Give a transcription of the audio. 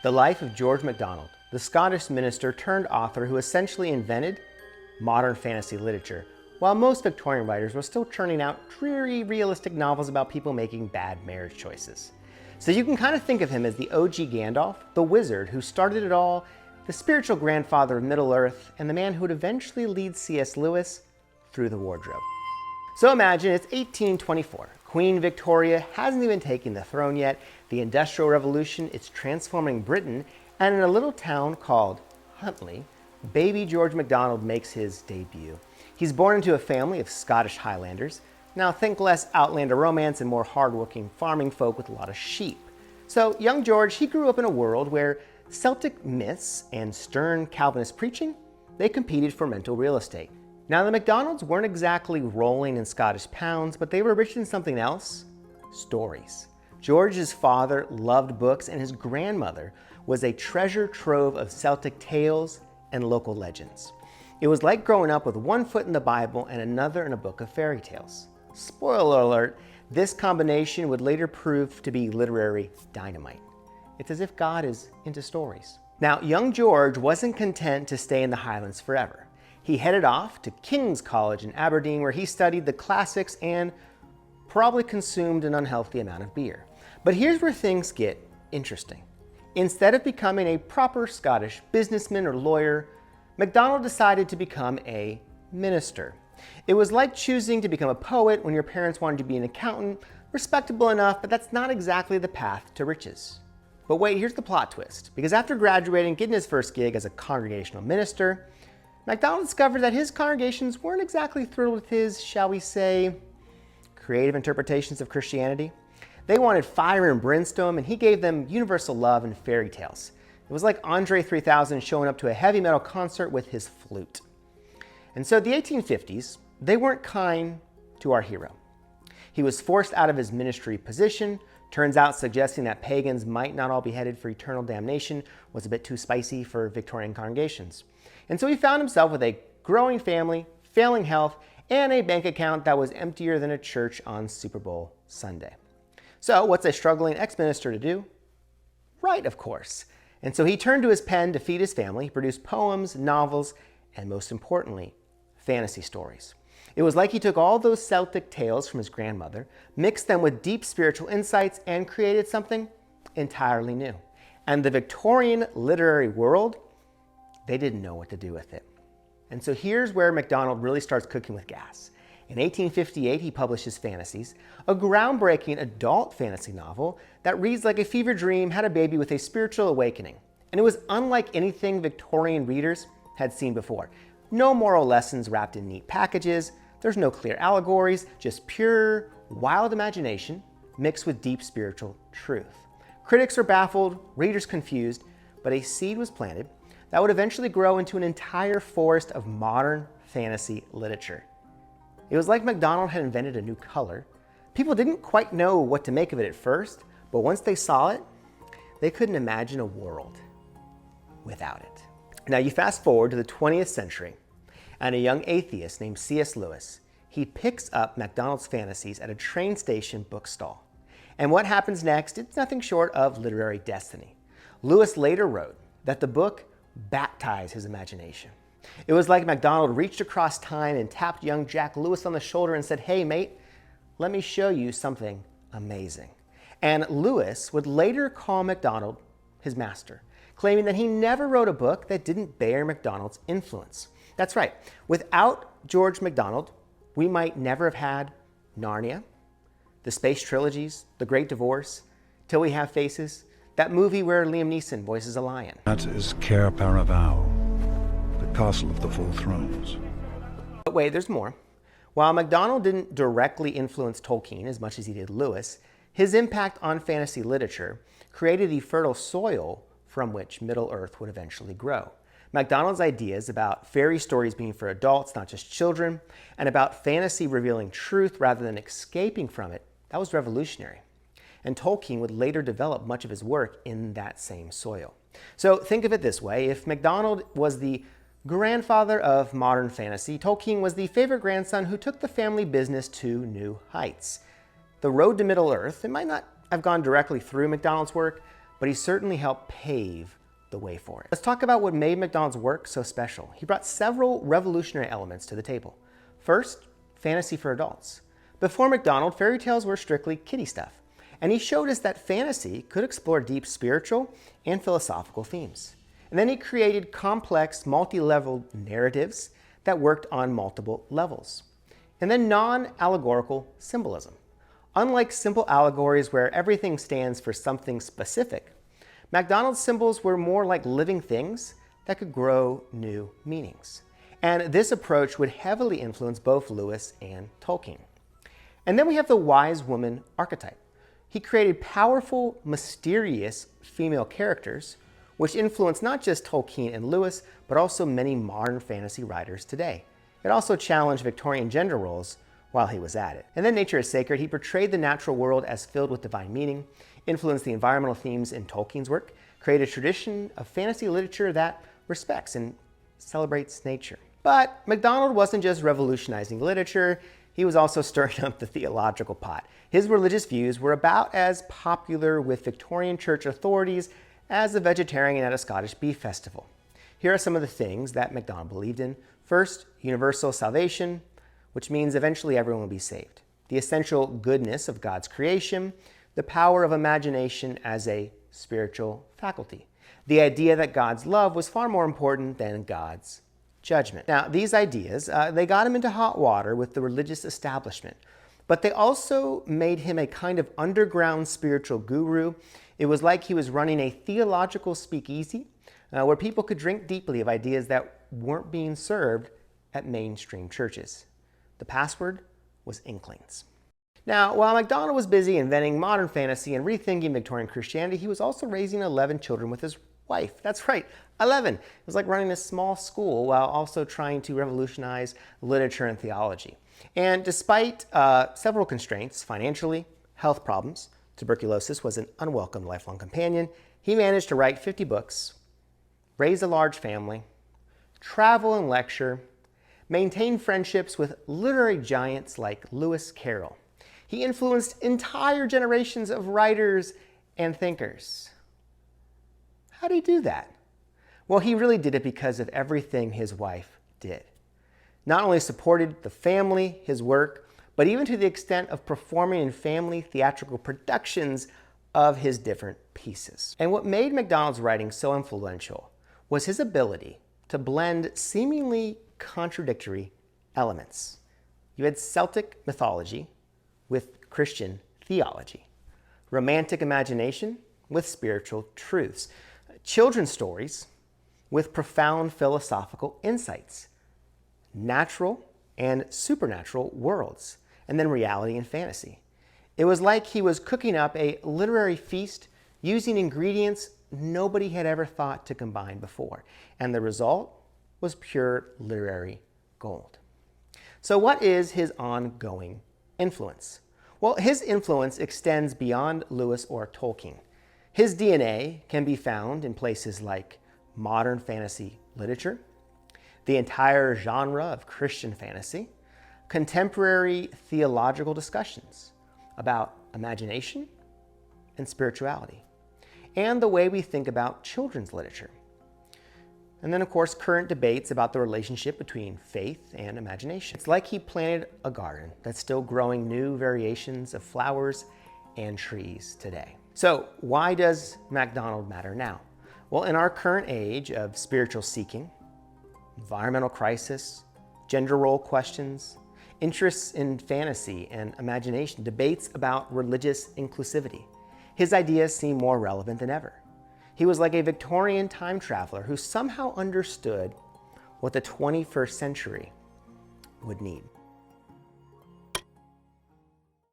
The life of George MacDonald, the Scottish minister turned author who essentially invented modern fantasy literature, while most Victorian writers were still churning out dreary, realistic novels about people making bad marriage choices. So you can kind of think of him as the OG Gandalf, the wizard who started it all, the spiritual grandfather of Middle-earth, and the man who would eventually lead C.S. Lewis through the wardrobe. So imagine it's 1824. Queen Victoria hasn't even taken the throne yet. The Industrial Revolution is transforming Britain, and in a little town called Huntly, baby George MacDonald makes his debut. He's born into a family of Scottish Highlanders. Now think less Outlander romance and more hardworking farming folk with a lot of sheep. So young George, he grew up in a world where Celtic myths and stern Calvinist preaching, they competed for mental real estate. Now the MacDonalds weren't exactly rolling in Scottish pounds, but they were rich in something else: stories. George's father loved books, and his grandmother was a treasure trove of Celtic tales and local legends. It was like growing up with one foot in the Bible and another in a book of fairy tales. Spoiler alert, this combination would later prove to be literary dynamite. It's as if God is into stories. Now, young George wasn't content to stay in the Highlands forever. He headed off to King's College in Aberdeen, where he studied the classics and probably consumed an unhealthy amount of beer. But here's where things get interesting. Instead of becoming a proper Scottish businessman or lawyer, MacDonald decided to become a minister. It was like choosing to become a poet when your parents wanted you to be an accountant, respectable enough, but that's not exactly the path to riches. But wait, here's the plot twist. Because after graduating, getting his first gig as a congregational minister, MacDonald discovered that his congregations weren't exactly thrilled with his, shall we say, creative interpretations of Christianity. They wanted fire and brimstone, and he gave them universal love and fairy tales. It was like Andre 3000 showing up to a heavy metal concert with his flute. And so the 1850s, they weren't kind to our hero. He was forced out of his ministry position. Turns out suggesting that pagans might not all be headed for eternal damnation was a bit too spicy for Victorian congregations. And so he found himself with a growing family, failing health, and a bank account that was emptier than a church on Super Bowl Sunday. So what's a struggling ex-minister to do? Write, of course. And so he turned to his pen to feed his family. He produced poems, novels, and most importantly, fantasy stories. It was like he took all those Celtic tales from his grandmother, mixed them with deep spiritual insights, and created something entirely new. And the Victorian literary world, they didn't know what to do with it. And so here's where MacDonald really starts cooking with gas. In 1858, he published his Fantasies, a groundbreaking adult fantasy novel that reads like a fever dream had a baby with a spiritual awakening. And it was unlike anything Victorian readers had seen before. No moral lessons wrapped in neat packages. There's no clear allegories, just pure, wild imagination mixed with deep spiritual truth. Critics are baffled, readers confused, but a seed was planted that would eventually grow into an entire forest of modern fantasy literature. It was like MacDonald had invented a new color. People didn't quite know what to make of it at first, but once they saw it, they couldn't imagine a world without it. Now you fast forward to the 20th century, and a young atheist named C.S. Lewis, he picks up MacDonald's Fantasies at a train station bookstall. And what happens next? It's nothing short of literary destiny. Lewis later wrote that the book baptized his imagination. It was like MacDonald reached across time and tapped young Jack Lewis on the shoulder and said, "Hey mate, let me show you something amazing." And Lewis would later call MacDonald his master, claiming that he never wrote a book that didn't bear MacDonald's influence. That's right, without George MacDonald, we might never have had Narnia, the space trilogies, The Great Divorce, Till We Have Faces, that movie where Liam Neeson voices a lion. That is Cair Paravel, the castle of the four thrones. But wait, there's more. While MacDonald didn't directly influence Tolkien as much as he did Lewis, his impact on fantasy literature created the fertile soil from which Middle-earth would eventually grow. MacDonald's ideas about fairy stories being for adults, not just children, and about fantasy revealing truth rather than escaping from it, that was revolutionary. And Tolkien would later develop much of his work in that same soil. So think of it this way: if MacDonald was the grandfather of modern fantasy, Tolkien was the favorite grandson who took the family business to new heights. The road to Middle-earth, it might not have gone directly through MacDonald's work, but he certainly helped pave the way for it. Let's talk about what made MacDonald's work so special. He brought several revolutionary elements to the table. First, fantasy for adults. Before MacDonald, fairy tales were strictly kiddie stuff, and he showed us that fantasy could explore deep spiritual and philosophical themes. And then he created complex, multi-level narratives that worked on multiple levels. And then non-allegorical symbolism. Unlike simple allegories where everything stands for something specific, MacDonald's symbols were more like living things that could grow new meanings. And this approach would heavily influence both Lewis and Tolkien. And then we have the wise woman archetype. He created powerful, mysterious female characters, which influenced not just Tolkien and Lewis, but also many modern fantasy writers today. It also challenged Victorian gender roles while he was at it. And then Nature is Sacred. He portrayed the natural world as filled with divine meaning, influenced the environmental themes in Tolkien's work, created a tradition of fantasy literature that respects and celebrates nature. But MacDonald wasn't just revolutionizing literature, he was also stirring up the theological pot. His religious views were about as popular with Victorian church authorities as a vegetarian at a Scottish beef festival. Here are some of the things that MacDonald believed in. First, universal salvation, which means eventually everyone will be saved. The essential goodness of God's creation, the power of imagination as a spiritual faculty. The idea that God's love was far more important than God's judgment. Now, these ideas, they got him into hot water with the religious establishment, but they also made him a kind of underground spiritual guru. It was like he was running a theological speakeasy where people could drink deeply of ideas that weren't being served at mainstream churches. The password was Inklings. Now, while MacDonald was busy inventing modern fantasy and rethinking Victorian Christianity, he was also raising 11 children with his wife. That's right, 11. It was like running a small school while also trying to revolutionize literature and theology. And despite several constraints, financially, health problems, tuberculosis was an unwelcome lifelong companion, he managed to write 50 books, raise a large family, travel and lecture, maintain friendships with literary giants like Lewis Carroll. He influenced entire generations of writers and thinkers. How did he do that? Well, he really did it because of everything his wife did. Not only supported the family, his work, but even to the extent of performing in family theatrical productions of his different pieces. And what made MacDonald's writing so influential was his ability to blend seemingly contradictory elements. You had Celtic mythology with Christian theology, romantic imagination with spiritual truths, children's stories with profound philosophical insights, natural and supernatural worlds, and then reality and fantasy. It was like he was cooking up a literary feast using ingredients nobody had ever thought to combine before, and the result was pure literary gold. So what is his ongoing influence? Well, his influence extends beyond Lewis or Tolkien. His DNA can be found in places like modern fantasy literature, the entire genre of Christian fantasy, contemporary theological discussions about imagination and spirituality, and the way we think about children's literature. And then, of course, current debates about the relationship between faith and imagination. It's like he planted a garden that's still growing new variations of flowers and trees today. So why does MacDonald matter now? Well, in our current age of spiritual seeking, environmental crisis, gender role questions, interests in fantasy and imagination, debates about religious inclusivity, his ideas seem more relevant than ever. He was like a Victorian time traveler who somehow understood what the 21st century would need.